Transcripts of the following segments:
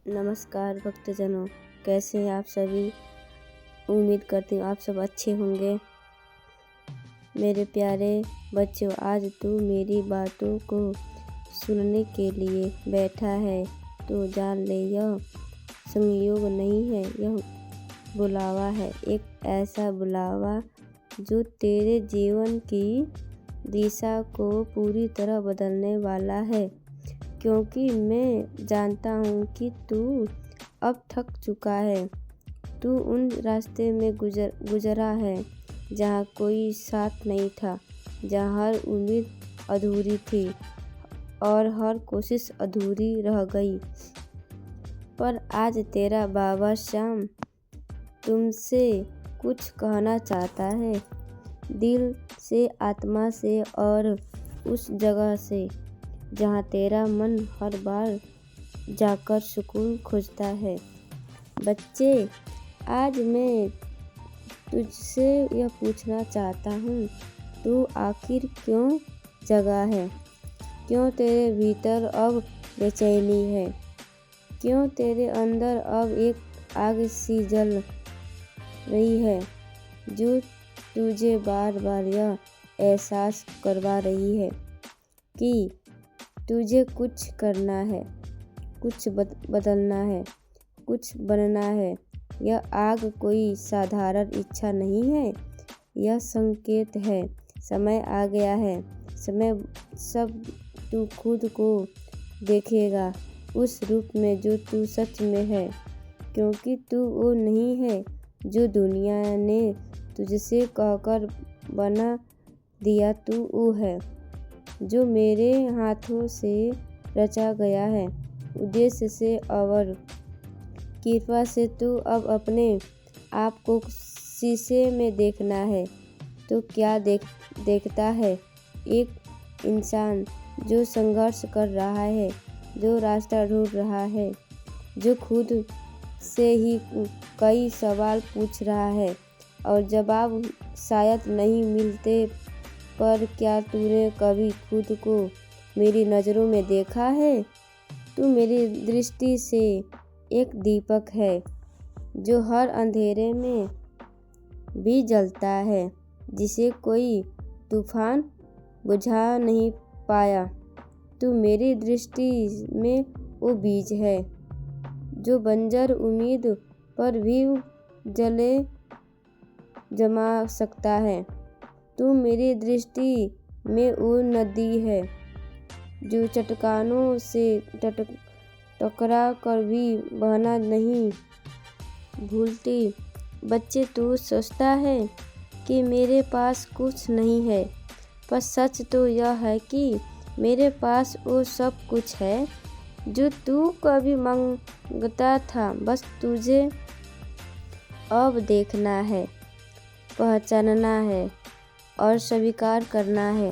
नमस्कार भक्तजनों, कैसे हैं आप सभी। उम्मीद करती हूँ आप सब अच्छे होंगे। मेरे प्यारे बच्चों, आज तू मेरी बातों को सुनने के लिए बैठा है तो जान ले, यह संयोग नहीं है, यह बुलावा है। एक ऐसा बुलावा जो तेरे जीवन की दिशा को पूरी तरह बदलने वाला है, क्योंकि मैं जानता हूँ कि तू अब थक चुका है। तू उन रास्ते में गुजरा है जहाँ कोई साथ नहीं था, जहाँ हर उम्मीद अधूरी थी और हर कोशिश अधूरी रह गई। पर आज तेरा बाबा श्याम तुमसे कुछ कहना चाहता है, दिल से, आत्मा से और उस जगह से जहाँ तेरा मन हर बार जाकर सुकून खोजता है। बच्चे, आज मैं तुझसे यह पूछना चाहता हूँ, तू आखिर क्यों जगा है? क्यों तेरे भीतर अब बेचैनी है? क्यों तेरे अंदर अब एक आग सी जल रही है जो तुझे बार बार यह एहसास करवा रही है कि तुझे कुछ करना है, कुछ बदलना है, कुछ बनना है। यह आग कोई साधारण इच्छा नहीं है, यह संकेत है। समय आ गया है, समय सब तू खुद को देखेगा उस रूप में जो तू सच में है, क्योंकि तू वो नहीं है जो दुनिया ने तुझसे कहकर बना दिया। तू वो है जो मेरे हाथों से रचा गया है, उद्देश्य से और कृपा से। तू अब अपने आप को शीशे में देखना है तो क्या देखता है? एक इंसान जो संघर्ष कर रहा है, जो रास्ता ढूंढ रहा है, जो खुद से ही कई सवाल पूछ रहा है और जवाब शायद नहीं मिलते। पर क्या तूने कभी खुद को मेरी नज़रों में देखा है? तू मेरी दृष्टि से एक दीपक है जो हर अंधेरे में भी जलता है, जिसे कोई तूफान बुझा नहीं पाया। तू मेरी दृष्टि में वो बीज है जो बंजर उम्मीद पर भी जले जमा सकता है। तू मेरी दृष्टि में वो नदी है जो चट्टानों से टकरा कर भी बहना नहीं भूलती। बच्चे, तू सोचता है कि मेरे पास कुछ नहीं है, पर सच तो यह है कि मेरे पास वो सब कुछ है जो तू कभी मांगता था। बस तुझे अब देखना है, पहचानना है और स्वीकार करना है।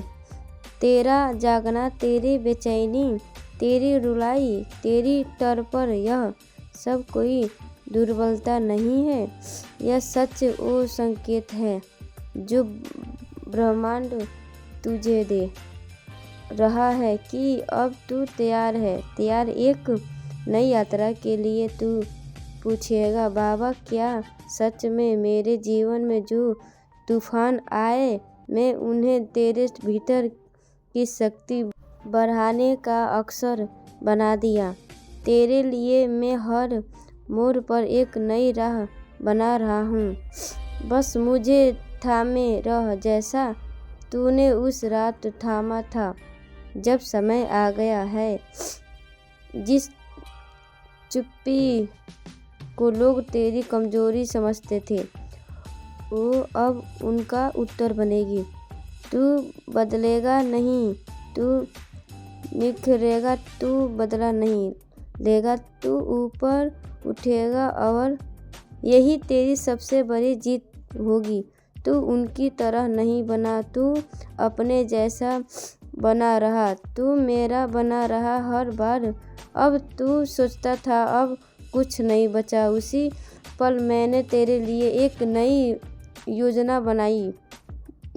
तेरा जागना, तेरी बेचैनी, तेरी रुलाई, तेरी तड़प, यह सब कोई दुर्बलता नहीं है। यह सच वो संकेत है जो ब्रह्मांड तुझे दे रहा है कि अब तू तैयार है, तैयार एक नई यात्रा के लिए। तू पूछेगा, बाबा, क्या सच में मेरे जीवन में जो तूफान आए, मैं उन्हें तेरे भीतर की शक्ति बढ़ाने का अवसर बना दिया? तेरे लिए मैं हर मोड़ पर एक नई राह बना रहा हूँ। बस मुझे थामे रह, जैसा तूने उस रात थामा था। जब समय आ गया है, जिस चुप्पी को लोग तेरी कमजोरी समझते थे, वो अब उनका उत्तर बनेगी। तू बदलेगा नहीं, तू निखरेगा, तू बदला नहीं लेगा, तू ऊपर उठेगा और यही तेरी सबसे बड़ी जीत होगी। तू उनकी तरह नहीं बना, तू अपने जैसा बना रहा, तू मेरा बना रहा हर बार। अब तू सोचता था अब कुछ नहीं बचा, उसी पल मैंने तेरे लिए एक नई योजना बनाई।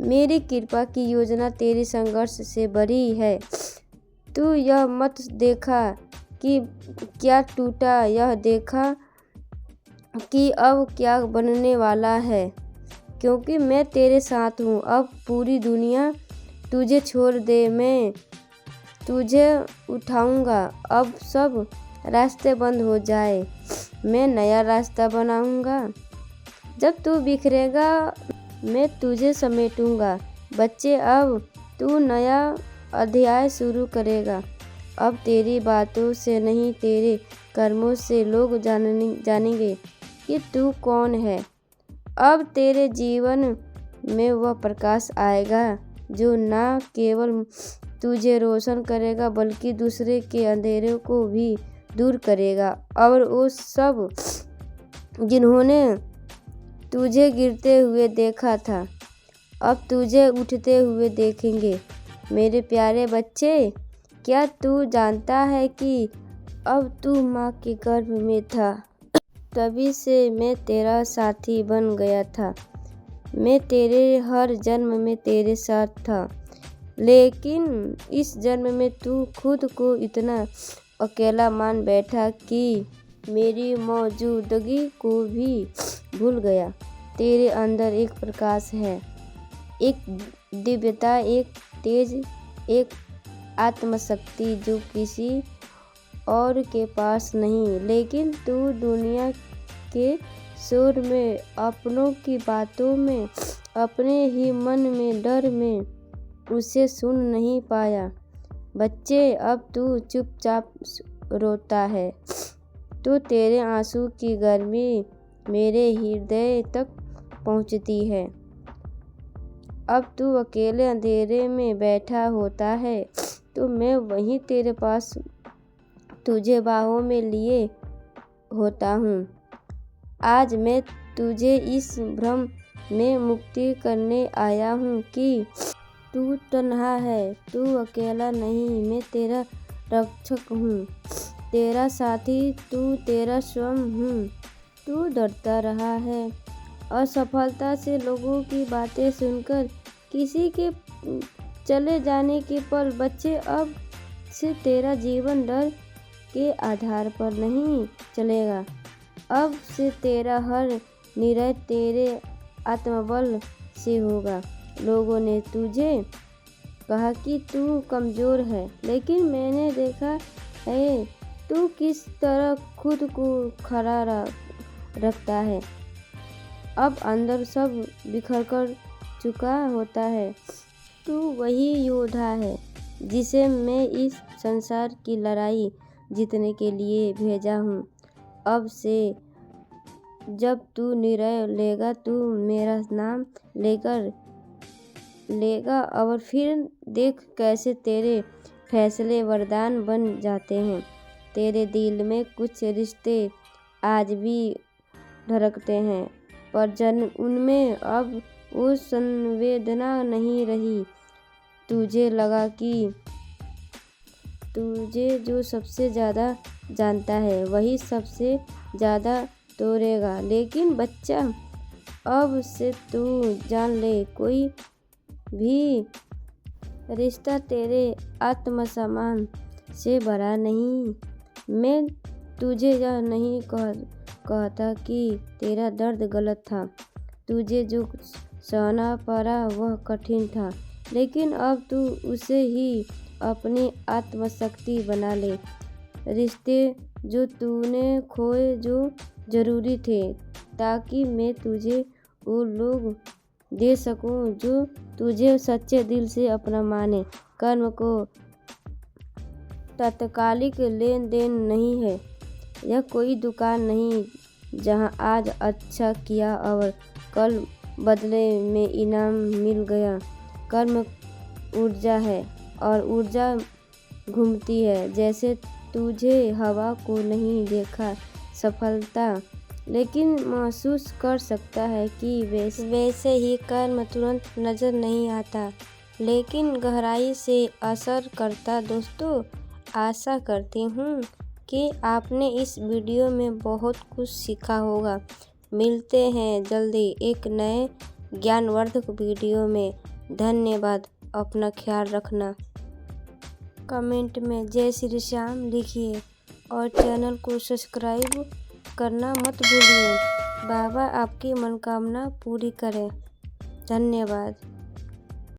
मेरी कृपा की योजना तेरी संघर्ष से बड़ी है। तू यह मत देखा कि क्या टूटा, यह देखा कि अब क्या बनने वाला है, क्योंकि मैं तेरे साथ हूँ। अब पूरी दुनिया तुझे छोड़ दे, मैं तुझे उठाऊंगा। अब सब रास्ते बंद हो जाए, मैं नया रास्ता बनाऊंगा। जब तू बिखरेगा, मैं तुझे समेटूंगा। बच्चे, अब तू नया अध्याय शुरू करेगा। अब तेरी बातों से नहीं, तेरे कर्मों से लोग जानेंगे कि तू कौन है। अब तेरे जीवन में वह प्रकाश आएगा जो न केवल तुझे रोशन करेगा बल्कि दूसरे के अंधेरे को भी दूर करेगा। और वो सब जिन्होंने तुझे गिरते हुए देखा था, अब तुझे उठते हुए देखेंगे। मेरे प्यारे बच्चे, क्या तू जानता है कि अब तू माँ के गर्भ में था, तभी से मैं तेरा साथी बन गया था। मैं तेरे हर जन्म में तेरे साथ था, लेकिन इस जन्म में तू खुद को इतना अकेला मान बैठा कि मेरी मौजूदगी को भी भूल गया। तेरे अंदर एक प्रकाश है, एक दिव्यता, एक तेज, एक आत्मशक्ति जो किसी और के पास नहीं। लेकिन तू दुनिया के शोर में, अपनों की बातों में, अपने ही मन में डर में उसे सुन नहीं पाया। बच्चे, अब तू चुपचाप रोता है तो तेरे आंसू की गर्मी मेरे हृदय तक पहुंचती है। अब तू अकेले अंधेरे में बैठा होता है तो मैं वहीं तेरे पास तुझे बाहों में लिए होता हूँ। आज मैं तुझे इस भ्रम में मुक्ति करने आया हूँ कि तू तन्हा है, तू अकेला नहीं। मैं तेरा रक्षक हूँ, तेरा साथी, तू तेरा स्वयं हूँ। तू डरता रहा है असफलता से, लोगों की बातें सुनकर, किसी के चले जाने के पल। बच्चे, अब से तेरा जीवन डर के आधार पर नहीं चलेगा। अब से तेरा हर निर्णय तेरे आत्मबल से होगा। लोगों ने तुझे कहा कि तू कमज़ोर है, लेकिन मैंने देखा है तू किस तरह खुद को खड़ा रखता है। अब अंदर सब बिखर कर चुका होता है। तू वही योद्धा है जिसे मैं इस संसार की लड़ाई जीतने के लिए भेजा हूँ। अब से जब तू निर्णय लेगा, तू मेरा नाम लेगा और फिर देख कैसे तेरे फैसले वरदान बन जाते हैं। तेरे दिल में कुछ रिश्ते आज भी धड़कते हैं, पर उनमें अब वो संवेदना नहीं रही। तुझे लगा कि तुझे जो सबसे ज़्यादा जानता है वही सबसे ज़्यादा तोड़ेगा। लेकिन बच्चा, अब से तू जान ले, कोई भी रिश्ता तेरे आत्मसम्मान से बड़ा नहीं। मैं तुझे यह नहीं कहता कि तेरा दर्द गलत था। तुझे जो सहना पड़ा वह कठिन था, लेकिन अब तू उसे ही अपनी आत्मशक्ति बना ले। रिश्ते जो तूने खोए जो ज़रूरी थे, ताकि मैं तुझे वो लोग दे सकूं जो तुझे सच्चे दिल से अपना माने। कर्म को तात्कालिक लेन देन नहीं है। यह कोई दुकान नहीं जहां आज अच्छा किया और कल बदले में इनाम मिल गया। कर्म ऊर्जा है और ऊर्जा घूमती है। जैसे तुझे हवा को नहीं देखा सफलता, लेकिन महसूस कर सकता है कि वैसे ही कर्म तुरंत नज़र नहीं आता, लेकिन गहराई से असर करता। दोस्तों, आशा करती हूँ कि आपने इस वीडियो में बहुत कुछ सीखा होगा। मिलते हैं जल्दी एक नए ज्ञानवर्धक वीडियो में। धन्यवाद। अपना ख्याल रखना। कमेंट में जय श्री श्याम लिखिए और चैनल को सब्सक्राइब करना मत भूलिए। बाबा आपकी मनोकामना पूरी करें। धन्यवाद।